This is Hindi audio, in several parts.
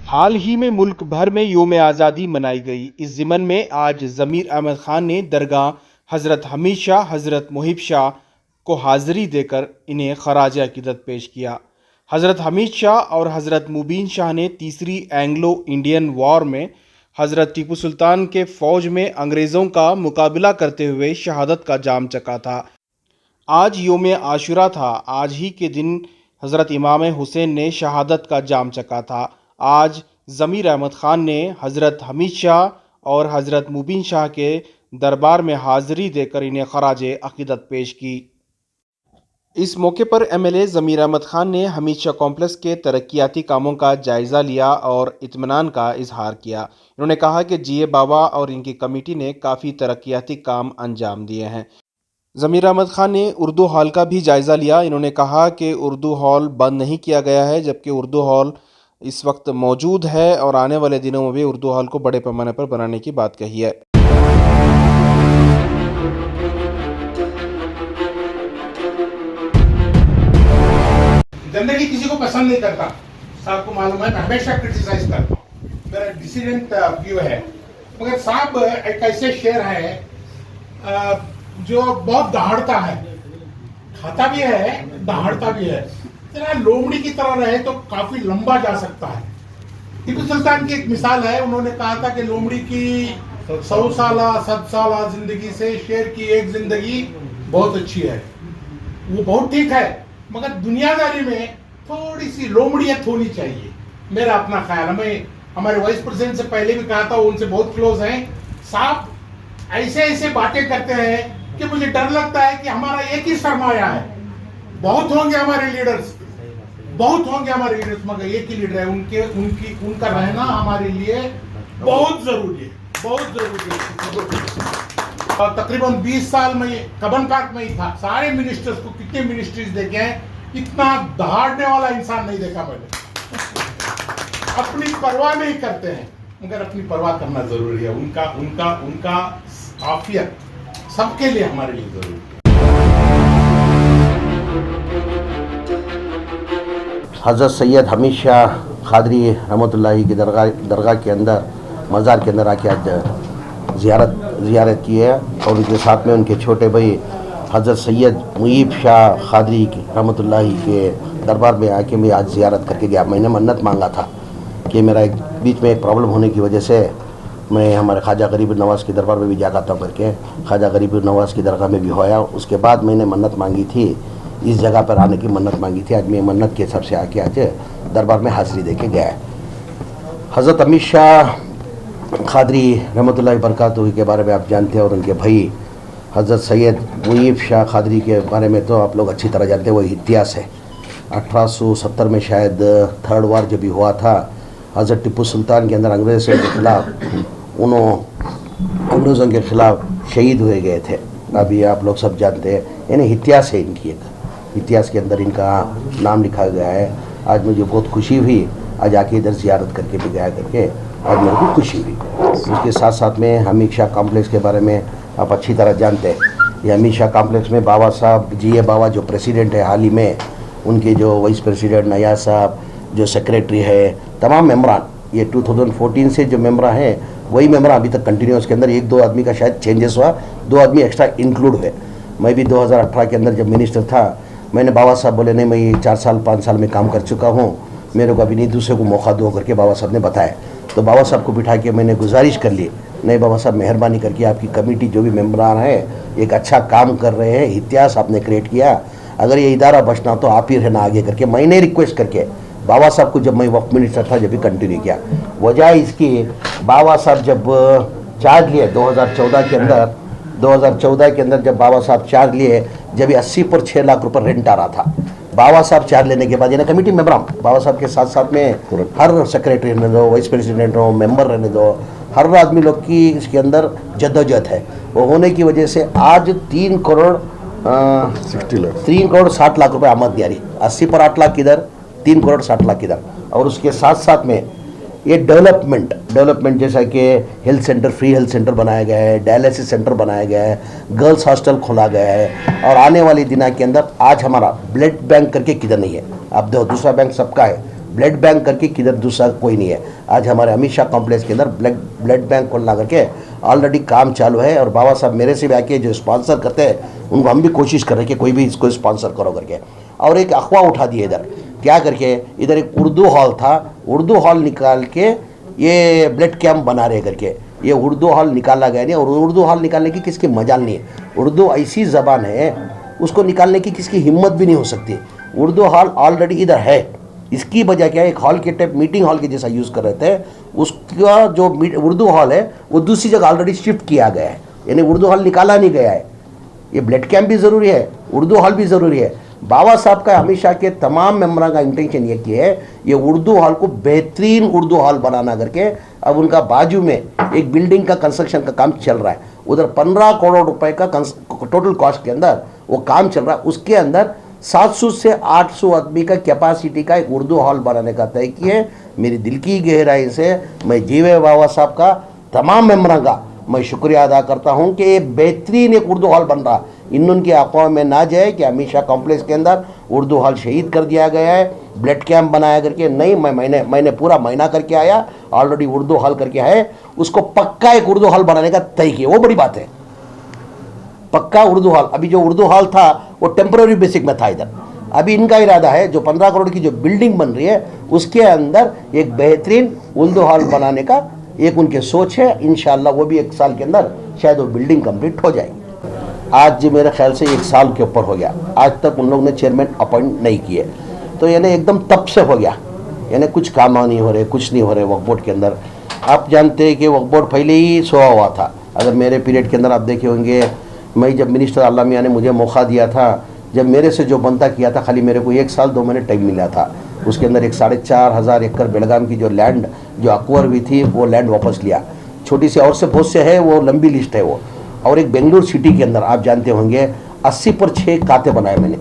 हाल ही में मुल्क भर में योम आज़ादी मनाई गई। इस ज़िमन में आज ज़मीर अहमद खान ने दरगाह हज़रत हमीद शाह, हज़रत मुहिब शाह को हाज़िरी देकर इन्हें खराज अक़ीदत पेश किया। हज़रत हमीद शाह और हज़रत मुबीन शाह ने तीसरी एंग्लो इंडियन वॉर में हज़रत टीपू सुल्तान के फ़ौज में अंग्रेज़ों का मुकाबला करते हुए शहादत का जाम चखा था। आज योम आशुरा था। आज ही के दिन हज़रत इमाम हुसैन ने शहादत का जाम चखा था। आज ज़मीर अहमद ख़ान ने हज़रत हमीद शाह और हज़रत मुबीन शाह के दरबार में हाज़िरी देकर इन्हें खराज अक़ीदत पेश की। इस मौके पर एमएलए ज़मीर अहमद ख़ान ने हमीद शाह कॉम्प्लेक्स के तरक्याती कामों का जायज़ा लिया और इत्मीनान का इजहार किया। इन्होंने कहा कि जीए बाबा और इनकी कमेटी ने काफ़ी तरक्याती काम अंजाम दिए हैं। ज़मीर अहमद ख़ान ने उर्दू हॉल का भी जायज़ा लिया। इन्होंने कहा कि उर्दू हॉल बंद नहीं किया गया है, जबकि उर्दू हॉल इस वक्त मौजूद है और आने वाले दिनों में भी उर्दू हॉल को बड़े पैमाने पर बनाने की बात कही है। जिंदगी किसी को पसंद नहीं करता, साहब को मालूम है, मैं हमेशा क्रिटिसाइज करता हूँ, मेरा डिसिडेंट व्यू है। मगर साहब एक ऐसे शेर है जो बहुत दहाड़ता है, खाता भी है, दहाड़ता भी है। तेरा लोमड़ी की तरह रहे तो काफी लंबा जा सकता है। टीपू सुल्तान की एक मिसाल है, उन्होंने कहा था कि लोमड़ी की 100 साला 7 साला जिंदगी से शेर की एक जिंदगी बहुत अच्छी है। वो बहुत ठीक है, मगर दुनियादारी में थोड़ी सी लोमड़ियत होनी चाहिए, मेरा अपना ख्याल। हमें हमारे वाइस प्रेसिडेंट से पहले भी कहा था, वो उनसे बहुत क्लोज हैं। साहब ऐसे ऐसे बातें करते हैं कि मुझे डर लगता है कि हमारा एक ही सरमाया है। बहुत होंगे हमारे लीडर्स, बहुत होंगे हमारे लीडर्स, मगर एक ही लीडर है, उनका रहना हमारे लिए बहुत जरूरी है, बहुत जरूरी है। तकरीबन 20 साल में कबन पार्क में ही था। सारे मिनिस्टर्स को कितने मिनिस्ट्रीज देखे हैं, इतना दहाड़ने वाला इंसान नहीं देखा मैंने। अपनी परवाह नहीं करते हैं, मगर अपनी परवाह करना जरूरी है। उनका आफियत सबके लिए, हमारे लिए जरूरी है। हज़रत सैयद हमीद शाह क़ादरी रहमतुल्लाह की दरगाह के अंदर, मज़ार के अंदर आके आज ज़ियारत की है और उनके साथ में उनके छोटे भाई हज़रत सैयद मुहिब शाह क़ादरी रहमतुल्लाह के दरबार में आके मैं आज ज़ियारत करके गया। मैंने मन्नत मांगा था कि मेरा एक बीच में एक प्रॉब्लम होने की वजह से मैं हमारे ख्वाजा गरीब नवाज़ के दरबार में भी जा आता हूँ करके, ख्वाजा गरीब नवाज़ की दरगाह में भी होया। उसके बाद मैंने मन्नत मांगी थी, इस जगह पर आने की मन्नत मांगी थी। आज मैं मन्नत के हिसाब से आके आज दरबार में हाज़िरी दे के गया। हज़रत हमीद शाह क़ादरी रहमतुल्लाह बरकातहू के बारे में आप जानते हैं, और उनके भाई हज़रत सैयद मुहिब शाह क़ादरी के बारे में तो आप लोग अच्छी तरह जानते हैं। वो इतिहास है, 1870 में शायद थर्ड वार जब भी हुआ था, हज़रत टीपू सुल्तान के अंदर अंग्रेज़ों के ख़िलाफ़ शहीद हुए गए थे। अभी आप लोग सब जानते हैं, यानी इतिहास है इनकी, एक इतिहास के अंदर इनका नाम लिखा गया है। आज मुझे बहुत खुशी हुई, आज आके इधर ज़ियारत करके भी गया करके आज मेरे को खुशी हुई। उसके साथ साथ में हमीद शाह कॉम्प्लेक्स के बारे में आप अच्छी तरह जानते हैं। ये हमीद शाह कॉम्प्लेक्स में बाबा साहब जीए बाबा जो प्रेसिडेंट है, हाल ही में उनके जो वाइस प्रेसिडेंट नया साहब, जो सेक्रेटरी है, तमाम मेम्बरान, ये 2014 से जो मेम्बर हैं वही मेम्बर अभी तक कंटिन्यूस के अंदर, 1-2 आदमी का शायद चेंजेस हुआ, 2 आदमी एक्स्ट्रा इंक्लूड हुए। मैं भी 2018 के अंदर जब मिनिस्टर था, मैंने बाबा साहब बोले नहीं, मैं 4 साल 5 साल में काम कर चुका हूँ, मेरे को अभी नहीं दूसरे को मौका दो करके बाबा साहब ने बताया। तो बाबा साहब को बिठा के मैंने गुजारिश कर ली, नहीं बाबा साहब मेहरबानी करके आपकी कमेटी जो भी मेम्बरान है एक अच्छा काम कर रहे हैं, इतिहास आपने क्रिएट किया, अगर ये इदारा बचना तो आप ही रहना आगे करके मैंने रिक्वेस्ट करके बाबा साहब को, जब मैं वक्त मिनिस्टर था जब भी कंटिन्यू किया। वजह इसकी, बाबा साहब जब चार्ज लिए 2014 के अंदर जब बाबा साहब चार्ज लिए, जब 80 पर 6 लाख रुपए रेंट आ रहा था, बाबा साहब चार्ज लेने के बाद, यानी कमेटी मेंबर बाबा साहब के साथ साथ में हर सेक्रेटरी रहने दो, वाइस प्रेसिडेंट हो, मेंबर रहने दो, हर आदमी लोग की इसके अंदर जद्दोजहद है। वो होने की वजह से आज 3 करोड़ 60 लाख रुपए आमद दिया रही। 80 पर 8 लाख किधर, 3 करोड़ 60 लाख किधर। और उसके साथ साथ में ये डेवलपमेंट जैसा कि health centre, free health centre बनाया गया है, डायलिसिस सेंटर बनाया गया है, गर्ल्स हॉस्टल खोला गया है, और आने वाली दिनों के अंदर आज हमारा ब्लड बैंक करके किधर नहीं है। अब दूसरा बैंक सबका है, ब्लड बैंक करके किधर दूसरा कोई नहीं है। आज हमारे अमित शाह कॉम्प्लेक्स के अंदर ब्लड बैंक खोलना करके ऑलरेडी काम चालू है, और बाबा साहब मेरे से भी आके जो स्पॉन्सर करते हैं उनको हम भी कोशिश कर रहे हैं कि कोई भी इसको स्पॉन्सर करो करके। और एक अफवाह उठा दिए इधर क्या करके, इधर एक उर्दू हॉल था, उर्दू हॉल निकाल के ये ब्लड कैंप बना रहे करके, ये उर्दू हॉल निकाला गया नहीं। और उर्दू हॉल निकालने की किसकी मजाल नहीं है। उर्दू ऐसी ज़बान है उसको निकालने की किसकी हिम्मत भी नहीं हो सकती। उर्दू हॉल ऑलरेडी इधर है, इसकी वजह क्या है, एक हॉल के टाइप मीटिंग हॉल के जैसा यूज़ कर रहे थे, उसका जो उर्दू हॉल है वो दूसरी जगह ऑलरेडी शिफ्ट किया गया है, यानी उर्दू हॉल निकाला नहीं गया है। ये ब्लड कैंप भी ज़रूरी है, उर्दू हॉल भी ज़रूरी है। बाबा साहब का हमेशा के तमाम मेम्बरों का इंटेंशन ये किया है, ये उर्दू हॉल को बेहतरीन उर्दू हॉल बनाना करके। अब उनका बाजू में एक बिल्डिंग का कंस्ट्रक्शन का काम चल रहा है, उधर 15 करोड़ रुपए का टोटल कॉस्ट के अंदर वो काम चल रहा है। उसके अंदर 700 से 800 आदमी का कैपेसिटी का एक उर्दू हॉल बनाने का तय किया है। मेरी दिल की गहराई से मैं जीवे बाबा साहब का तमाम मेम्बरों का मैं शुक्रिया अदा करता हूं कि ये बेहतरीन एक उर्दू हॉल बन रहा। इनकी अफवाह में ना जाए कि अमित शाह कॉम्प्लेक्स के अंदर उर्दू हॉल शहीद कर दिया गया है, ब्लड कैंप बनाया करके नहीं। मैंने पूरा महीना करके आया, ऑलरेडी उर्दू हॉल करके है, उसको पक्का एक उर्दू हॉल बनाने का तय किया, वो बड़ी बात है। पक्का उर्दू हॉल, अभी जो उर्दू हॉल था वो टेम्पररी बेसिक में था इधर। अभी इनका इरादा है जो 15 करोड़ की जो बिल्डिंग बन रही है उसके अंदर एक बेहतरीन उर्दू हॉल बनाने का एक उनके सोच है। इंशाल्लाह वो भी 1 साल के अंदर शायद वो बिल्डिंग कंप्लीट हो जाएगी। आज मेरे ख्याल से 1 साल के ऊपर हो गया, आज तक उन लोग ने चेयरमैन अपॉइंट नहीं किए, तो यानी एकदम तब से हो गया, यानी कुछ काम नहीं हो रहे, कुछ नहीं हो रहे वक्फ बोर्ड के अंदर। आप जानते हैं कि वक्फ बोर्ड पहले ही सोया हुआ था। अगर मेरे पीरियड के अंदर आप देखे होंगे, मैं जब मिनिस्टर अल्लाह मियां ने मुझे मौका दिया था, जब मेरे से जो बनता किया था, खाली मेरे को 1 साल 2 महीने टाइम मिला था। उसके अंदर एक 4,500 एकड़ बेलगाम की जो लैंड जो अक्वायर हुई थी वो लैंड वापस लिया। छोटी सी और से बहुत से है, वो लंबी लिस्ट है वो। और एक बेंगलुरु सिटी के अंदर आप जानते होंगे 80 पर 6 खाते बनाए मैंने,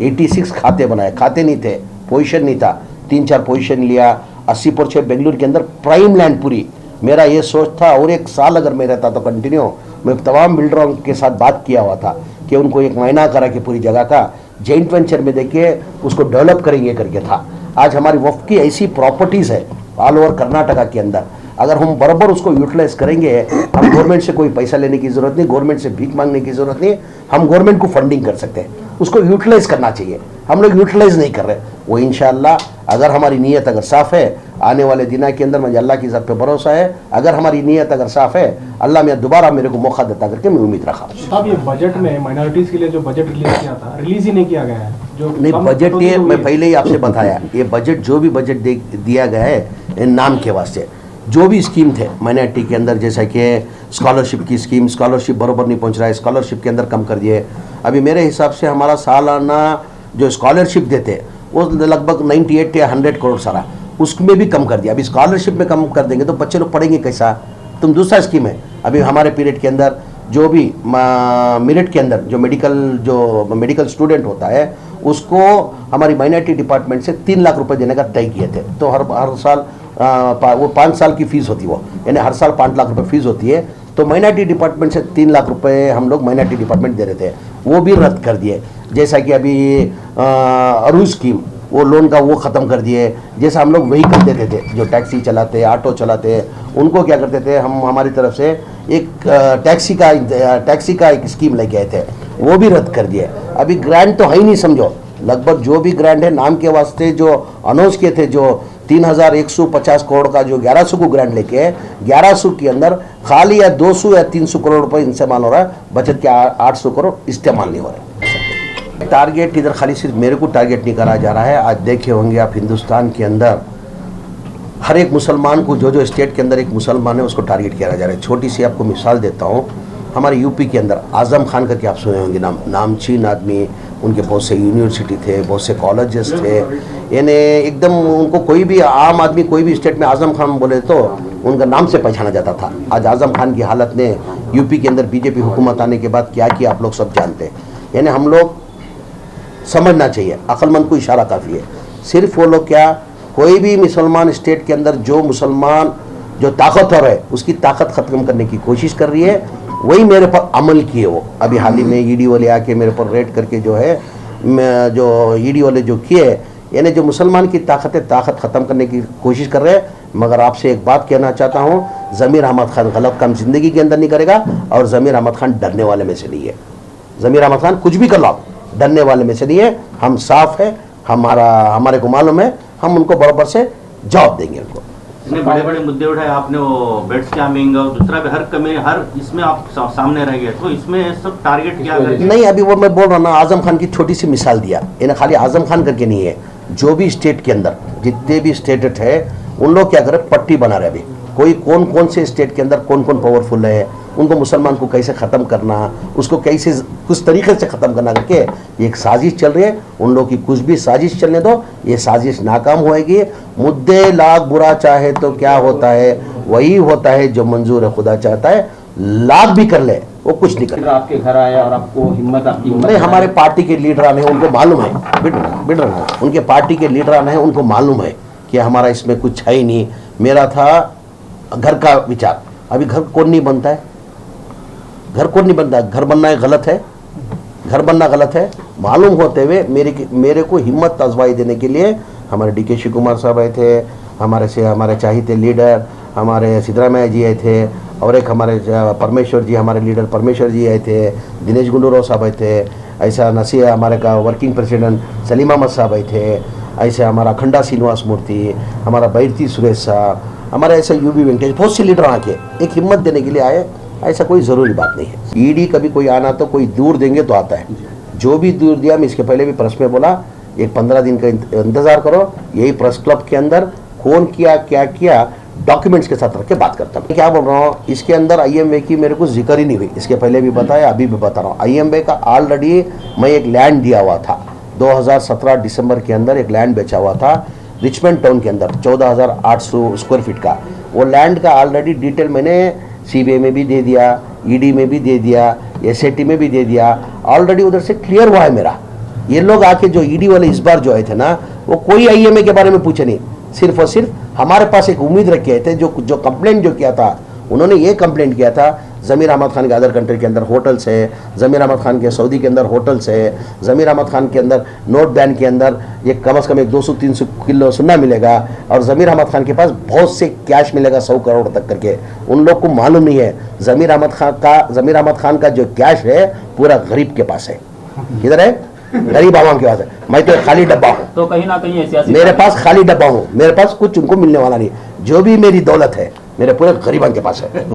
86 खाते बनाए। खाते नहीं थे, पोजीशन नहीं था, 3-4 पोजीशन लिया। 80 पर 6 बेंगलुरु के अंदर प्राइम लैंड पूरी। मेरा ये सोच था और 1 साल अगर मैं रहता तो कंटिन्यू मैं तमाम बिल्डरों के साथ बात किया हुआ था कि उनको एक महीना करा के पूरी जगह का जॉइंट वेंचर में देखिए उसको डेवलप करेंगे करके था। आज हमारी वक्फ की ऐसी प्रॉपर्टीज़ है ऑल ओवर कर्नाटका के अंदर, अगर हम बराबर उसको यूटिलाइज करेंगे, हम गवर्नमेंट से कोई पैसा लेने की ज़रूरत नहीं, गवर्नमेंट से भीख मांगने की ज़रूरत नहीं, हम गवर्नमेंट को फंडिंग कर सकते हैं। उसको यूटिलाइज करना चाहिए, हम लोग यूटिलाइज नहीं कर रहे। वो इंशाअल्लाह अगर हमारी नीयत अगर साफ़ है, आने वाले दिनों के अंदर मुझे अल्लाह की ज़ात पे भरोसा है, अगर हमारी नीयत अगर साफ़ है, अल्लाह में दोबारा मेरे को मौका देता करके मैं उम्मीद रखा। साहब ये बजट में माइनॉरिटीज़ के लिए जो बजट रिलीज किया था, रिलीज ही नहीं किया गया है। जो नहीं बजट ये मैं पहले ही आपसे बताया, ये बजट जो भी बजट दिया गया है नाम के वास्ते, जो भी स्कीम थे माइनॉरिटी के अंदर, जैसा कि स्कॉलरशिप की स्कीम, स्कॉलरशिप बराबर नहीं पहुंच रहा है, स्कॉलरशिप के अंदर कम कर दिए। अभी मेरे हिसाब से हमारा सालाना जो स्कॉलरशिप देते वो लगभग 98 या 100 करोड़ सारा, उसमें भी कम कर दिया। अभी स्कॉलरशिप में कम कर देंगे तो बच्चे लोग पढ़ेंगे कैसा। तुम दूसरा स्कीम है, अभी हमारे पीरियड के अंदर जो भी मेरिट के अंदर जो मेडिकल स्टूडेंट होता है उसको हमारी माइनॉरिटी डिपार्टमेंट से 3 लाख रुपए देने का तय किए थे। तो हर साल वो 5 साल की फीस होती है, वो यानी हर साल 5 लाख रुपए फीस होती है। तो माइनॉरिटी डिपार्टमेंट से 3 लाख रुपए हम लोग माइनॉरिटी डिपार्टमेंट दे रहे थे, वो भी रद्द कर दिए। जैसा कि अभी अरूज स्कीम, वो लोन का वो ख़त्म कर दिए। जैसा हम लोग व्हीकल देते थे, जो टैक्सी चलाते, ऑटो चलाते, उनको क्या करते थे हम, हमारी तरफ से एक टैक्सी का एक स्कीम लेके आए थे, वो भी रद्द कर दिए। अभी ग्रांट तो है ही नहीं, समझो लगभग जो भी ग्रांट है नाम के वास्ते जो अनाउंस किए थे, जो 3150 करोड़ का जो 1100 को ग्रांट लेके है, 1100 के अंदर खाली या 200 या 300 करोड़ रुपए इस्तेमाल हो रहा है, बचत के 800 करोड़ इस्तेमाल नहीं हो रहे। टारगेट इधर खाली सिर्फ मेरे को टारगेट नहीं करा जा रहा है। आज देखे होंगे आप हिंदुस्तान के अंदर हर एक मुसलमान को, जो स्टेट के अंदर एक मुसलमान है उसको टारगेट किया जा रहा है। छोटी सी आपको मिसाल देता हूँ, हमारे यूपी के अंदर आज़म खान का क्या आप सुने होंगे नाम, नामचीन आदमी, उनके बहुत से यूनिवर्सिटी थे, बहुत से कॉलेजेस थे, यानी एकदम उनको कोई भी आम आदमी कोई भी स्टेट में आज़म खान बोले तो उनका नाम से पहचाना जाता था। आज आज़म खान की हालत ने यूपी के अंदर बीजेपी हुकूमत आने के बाद क्या किया आप लोग सब जानते हैं। यानी हम लोग समझना चाहिए, अक्लमंद को इशारा काफ़ी है। सिर्फ वो लोग क्या, कोई भी मुसलमान स्टेट के अंदर जो मुसलमान जो ताकतवर है उसकी ताकत ख़त्म करने की कोशिश कर रही है, वही मेरे पर अमल किए। वो अभी हाल ही में ईडी वाले आके मेरे पर रेड करके जो है, जो ईडी वाले जो किए यानी जो मुसलमान की ताकत ख़त्म करने की कोशिश कर रहे हैं। मगर आपसे एक बात कहना चाहता हूँ, ज़मीर अहमद खान गलत काम ज़िंदगी के अंदर नहीं करेगा और ज़मीर अहमद खान डरने वाले में से नहीं है। ज़मीर अहमद खान कुछ भी कर लो आप, डरने वाले में से नहीं है। हम साफ है, हमारे को मालूम है, हम उनको बराबर से जवाब देंगे उनको। इतने बड़े बड़े मुद्दे उठाए आपने, वो बेड स्कैमिंग और दूसरा भी हर इसमें आप सामने रह गए, तो इसमें सब टारगेट क्या है? नहीं, अभी वो मैं बोल रहा हूँ ना, आजम खान की छोटी सी मिसाल दिया, इन्हें खाली आजम खान करके नहीं है, जो भी स्टेट के अंदर जितने भी स्टेट है उन लोग क्या करें, पट्टी बना रहे। अभी कोई कौन से स्टेट के अंदर कौन पावरफुल है, उनको मुसलमान को कैसे ख़त्म करना, उसको कैसे कुछ तरीके से ख़त्म करना करके ये एक साजिश चल रही है। उन लोगों की कुछ भी साजिश चलने दो, ये साजिश नाकाम होएगी। मुद्दे लाख बुरा चाहे तो क्या होता है, वही होता है जो मंजूर खुदा चाहता है। लाख भी कर ले वो कुछ नहीं कर। आपके घर आया और आपको आपकी हिम्मत नहीं, हमारे पार्टी के लीडर आने हैं, उनको मालूम है, उनके पार्टी के लीडर आने हैं, उनको मालूम है कि हमारा इसमें कुछ है ही नहीं। मेरा था घर का विचार, अभी घर कौन नहीं बनता है, घर कौन नहीं बनता है, घर बनना गलत है, घर बनना गलत है। मालूम होते हुए मेरे को हिम्मत अजवाई देने के लिए हमारे डी के शिव कुमार साहब आए थे, हमारे चाहिए लीडर हमारे सिद्धरामैया जी आए थे, और एक हमारे परमेश्वर जी, हमारे लीडर परमेश्वर जी आए थे, दिनेश गुंडूराव साहब आए थे, ऐसा नसीहा हमारे का वर्किंग प्रेसिडेंट सलीम अहमद साहब आए थे, ऐसे हमारा अखंडा श्रीनिवास मूर्ति, हमारा बैरती सुरेश साहब, हमारे ऐसे यूबी वेंकटेश, बहुत से लीडर आके एक हिम्मत देने के लिए आए। ऐसा कोई ज़रूरी बात नहीं है। ईडी कभी कोई आना तो कोई दूर देंगे तो आता है, जो भी दूर दिया, मैं इसके पहले भी प्रेस में बोला, एक 15 दिन का इंतज़ार करो। यही प्रेस क्लब के अंदर कौन किया क्या किया डॉक्यूमेंट्स के साथ रख के बात करता हूँ। क्या बोल रहा हूँ, इसके अंदर IMA की मेरे को जिक्र ही नहीं हुई, इसके पहले भी बताया, अभी भी बता रहा हूँ। IMA का ऑलरेडी मैं एक लैंड दिया हुआ था, 2017 दिसंबर के अंदर एक लैंड बेचा हुआ था रिचमंड टाउन के अंदर 14,800 स्क्वायर फीट का। वो लैंड का ऑलरेडी डिटेल मैंने CBI में भी दे दिया, ED में भी दे दिया, SAT में भी दे दिया, ऑलरेडी उधर से क्लियर हुआ है मेरा। ये लोग आके जो ED वाले इस बार जो आए थे ना, वो कोई IMA के बारे में पूछे नहीं, सिर्फ और सिर्फ हमारे पास एक उम्मीद रखे थे। जो कंप्लेंट जो किया था, उन्होंने ये कंप्लेंट किया था ज़मीर अहमद खान के अदर कंट्री के अंदर होटल्स है, ज़मीर अहमद खान के सऊदी के अंदर होटल्स है, ज़मीर अहमद खान के अंदर नोट बैन के अंदर ये कम से कम 200-300 किलो सोना मिलेगा, और ज़मीर अहमद खान के पास बहुत से कैश मिलेगा 100 करोड़ तक करके। उन लोग को मालूम नहीं है ज़मीर अहमद खान का जो कैश है पूरा गरीब के पास है। किधर है? गरीब आवाम के पास है। मैं तो खाली डब्बा हूँ, तो कहीं ना कहीं सियासी मेरे पास खाली डब्बा हूँ, मेरे पास कुछ उनको मिलने वाला नहीं। जो भी मेरी दौलत है मेरे पूरे गरीबों के पास है।